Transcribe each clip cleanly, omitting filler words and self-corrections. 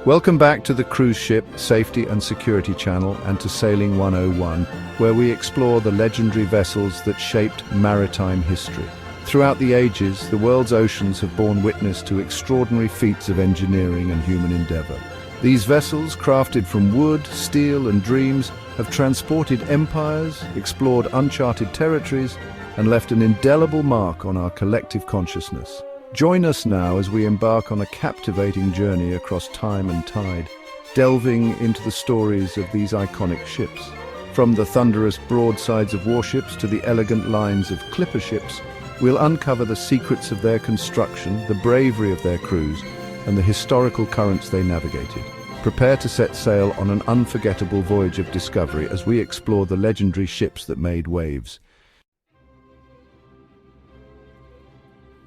Welcome back to the Cruise Ship Safety and Security Channel and to Sailing 101, where we explore the legendary vessels that shaped maritime history. Throughout the ages, the world's oceans have borne witness to extraordinary feats of engineering and human endeavor. These vessels, crafted from wood, steel, and dreams, have transported empires, explored uncharted territories, and left an indelible mark on our collective consciousness. Join us now as we embark on a captivating journey across time and tide, delving into the stories of these iconic ships. From the thunderous broadsides of warships to the elegant lines of clipper ships, we'll uncover the secrets of their construction, the bravery of their crews, and the historical currents they navigated. Prepare to set sail on an unforgettable voyage of discovery as we explore the legendary ships that made waves.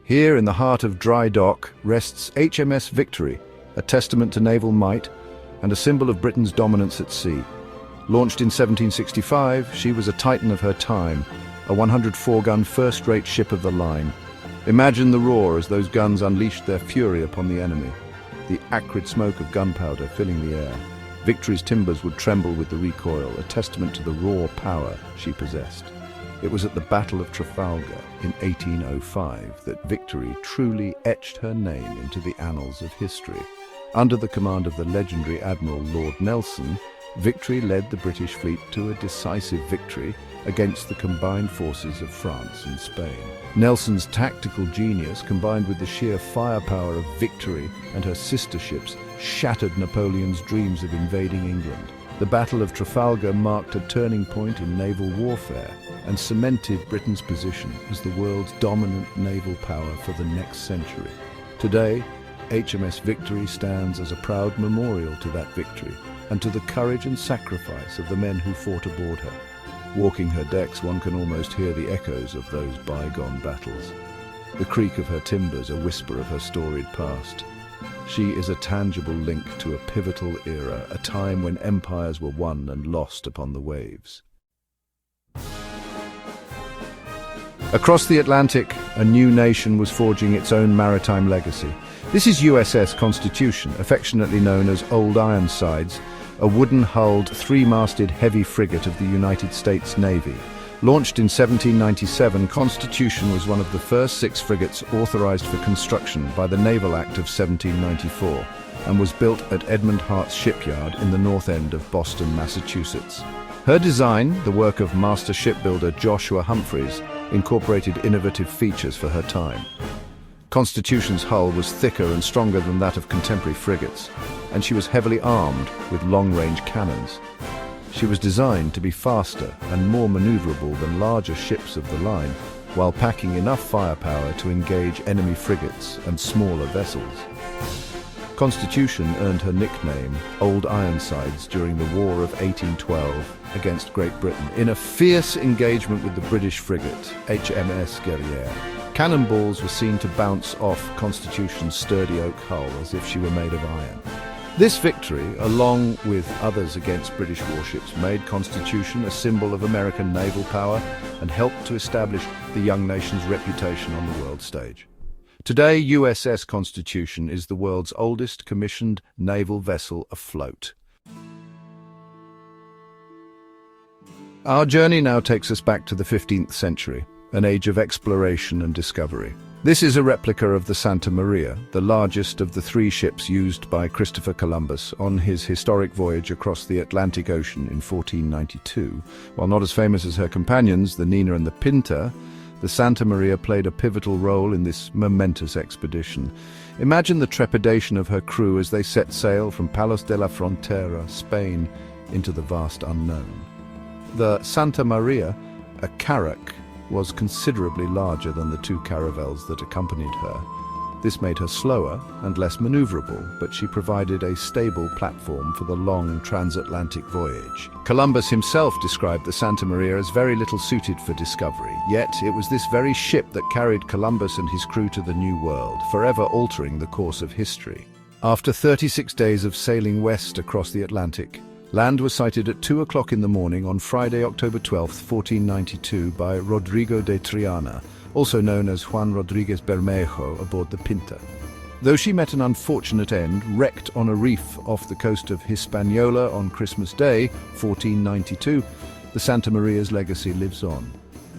Here in the heart of dry dock rests HMS Victory, a testament to naval might and a symbol of Britain's dominance at sea. Launched in 1765, she was a titan of her time, a 104-gun first-rate ship of the line. Imagine the roar as those guns unleashed their fury upon the enemy, the acrid smoke of gunpowder filling the air. Victory's timbers would tremble with the recoil, a testament to the raw power she possessed. It was at the Battle of Trafalgar in 1805 that Victory truly etched her name into the annals of history. Under the command of the legendary Admiral Lord Nelson, Victory led the British fleet to a decisive victory against the combined forces of France and Spain. Nelson's tactical genius, combined with the sheer firepower of Victory and her sister ships, shattered Napoleon's dreams of invading England. The Battle of Trafalgar marked a turning point in naval warfare and cemented Britain's position as the world's dominant naval power for the next century. Today, HMS Victory stands as a proud memorial to that victory and to the courage and sacrifice of the men who fought aboard her. Walking her decks, one can almost hear the echoes of those bygone battles. The creak of her timbers, a whisper of her storied past. She is a tangible link to a pivotal era, a time when empires were won and lost upon the waves. Across the Atlantic, a new nation was forging its own maritime legacy. This is USS Constitution, affectionately known as Old Ironsides, a wooden-hulled, three-masted heavy frigate of the United States Navy. Launched in 1797, Constitution was one of the first 6 frigates authorized for construction by the Naval Act of 1794 and was built at Edmund Hart's shipyard in the north end of Boston, Massachusetts. Her design, the work of master shipbuilder Joshua Humphreys, incorporated innovative features for her time. Constitution's hull was thicker and stronger than that of contemporary frigates, and she was heavily armed with long-range cannons. She was designed to be faster and more maneuverable than larger ships of the line, while packing enough firepower to engage enemy frigates and smaller vessels. Constitution earned her nickname Old Ironsides during the War of 1812 against Great Britain in a fierce engagement with the British frigate HMS Guerriere. Cannonballs were seen to bounce off Constitution's sturdy oak hull as if she were made of iron. This victory, along with others against British warships, made Constitution a symbol of American naval power and helped to establish the young nation's reputation on the world stage. Today, USS Constitution is the world's oldest commissioned naval vessel afloat. Our journey now takes us back to the 15th century, an age of exploration and discovery. This is a replica of the Santa Maria, the largest of the 3 ships used by Christopher Columbus on his historic voyage across the Atlantic Ocean in 1492. While not as famous as her companions, the Nina and the Pinta, the Santa Maria played a pivotal role in this momentous expedition. Imagine the trepidation of her crew as they set sail from Palos de la Frontera, Spain, into the vast unknown. The Santa Maria, a carrack, was considerably larger than the 2 caravels that accompanied her. This made her slower and less maneuverable, but she provided a stable platform for the long transatlantic voyage. Columbus himself described the Santa Maria as very little suited for discovery, yet it was this very ship that carried Columbus and his crew to the New World, forever altering the course of history. After 36 days of sailing west across the Atlantic, land was sighted at 2 o'clock in the morning on Friday, October 12, 1492, by Rodrigo de Triana, also known as Juan Rodriguez Bermejo, aboard the Pinta. Though she met an unfortunate end, wrecked on a reef off the coast of Hispaniola on Christmas Day, 1492, the Santa Maria's legacy lives on.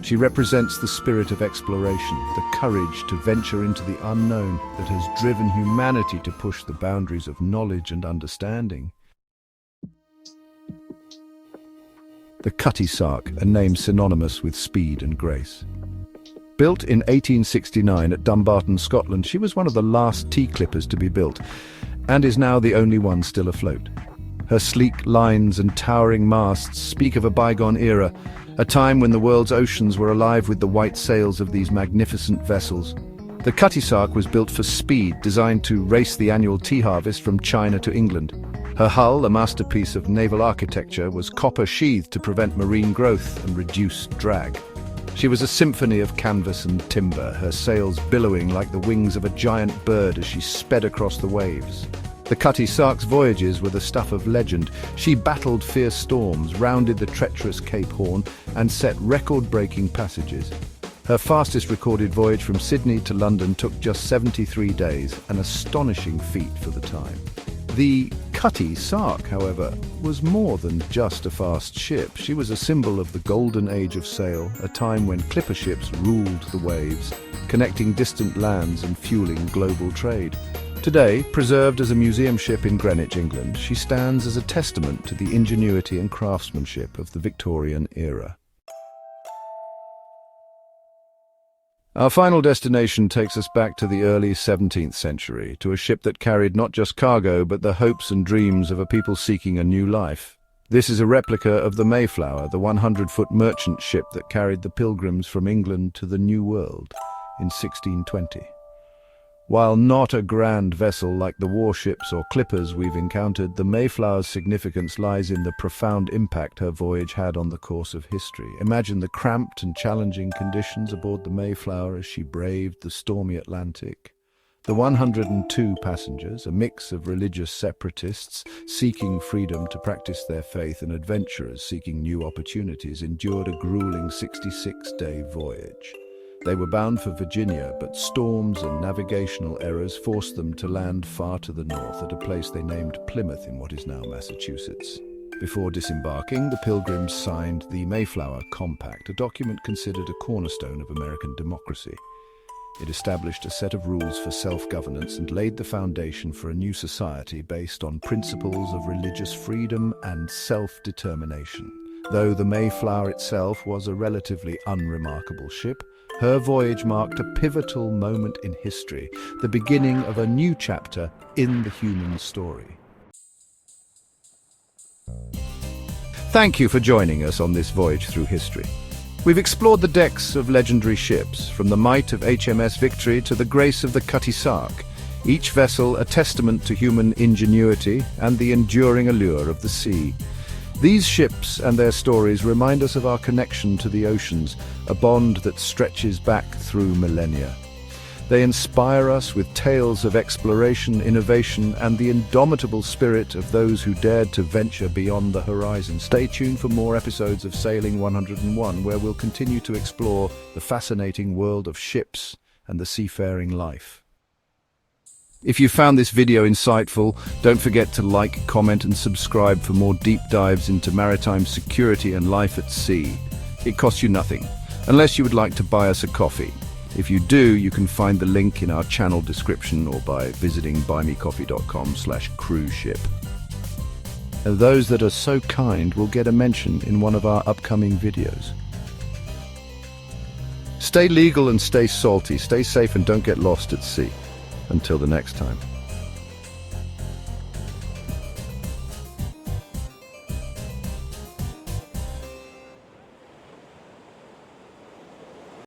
She represents the spirit of exploration, the courage to venture into the unknown that has driven humanity to push the boundaries of knowledge and understanding. The Cutty Sark, a name synonymous with speed and grace. Built in 1869 at Dumbarton, Scotland, she was one of the last tea clippers to be built, and is now the only one still afloat. Her sleek lines and towering masts speak of a bygone era, a time when the world's oceans were alive with the white sails of these magnificent vessels. The Cutty Sark was built for speed, designed to race the annual tea harvest from China to England. Her hull, a masterpiece of naval architecture, was copper-sheathed to prevent marine growth and reduce drag. She was a symphony of canvas and timber, her sails billowing like the wings of a giant bird as she sped across the waves. The Cutty Sark's voyages were the stuff of legend. She battled fierce storms, rounded the treacherous Cape Horn, and set record-breaking passages. Her fastest recorded voyage from Sydney to London took just 73 days, an astonishing feat for the time. The Cutty Sark, however, was more than just a fast ship. She was a symbol of the golden age of sail, a time when clipper ships ruled the waves, connecting distant lands and fueling global trade. Today, preserved as a museum ship in Greenwich, England, she stands as a testament to the ingenuity and craftsmanship of the Victorian era. Our final destination takes us back to the early 17th century, to a ship that carried not just cargo, but the hopes and dreams of a people seeking a new life. This is a replica of the Mayflower, the 100-foot merchant ship that carried the Pilgrims from England to the New World in 1620. While not a grand vessel like the warships or clippers we've encountered, the Mayflower's significance lies in the profound impact her voyage had on the course of history. Imagine the cramped and challenging conditions aboard the Mayflower as she braved the stormy Atlantic. The 102 passengers, a mix of religious separatists seeking freedom to practice their faith and adventurers seeking new opportunities, endured a grueling 66-day voyage. They were bound for Virginia, but storms and navigational errors forced them to land far to the north at a place they named Plymouth in what is now Massachusetts. Before disembarking, the Pilgrims signed the Mayflower Compact, a document considered a cornerstone of American democracy. It established a set of rules for self-governance and laid the foundation for a new society based on principles of religious freedom and self-determination. Though the Mayflower itself was a relatively unremarkable ship, her voyage marked a pivotal moment in history, the beginning of a new chapter in the human story. Thank you for joining us on this voyage through history. We've explored the decks of legendary ships, from the might of HMS Victory to the grace of the Cutty Sark, each vessel a testament to human ingenuity and the enduring allure of the sea. These ships and their stories remind us of our connection to the oceans, a bond that stretches back through millennia. They inspire us with tales of exploration, innovation, and the indomitable spirit of those who dared to venture beyond the horizon. Stay tuned for more episodes of Sailing 101, where we'll continue to explore the fascinating world of ships and the seafaring life. If you found this video insightful, don't forget to like, comment, and subscribe for more deep dives into maritime security and life at sea. It costs you nothing, unless you would like to buy us a coffee. If you do, you can find the link in our channel description or by visiting buymecoffee.com/cruiseship. And those that are so kind will get a mention in one of our upcoming videos. Stay legal and stay salty, stay safe and don't get lost at sea. Until the next time.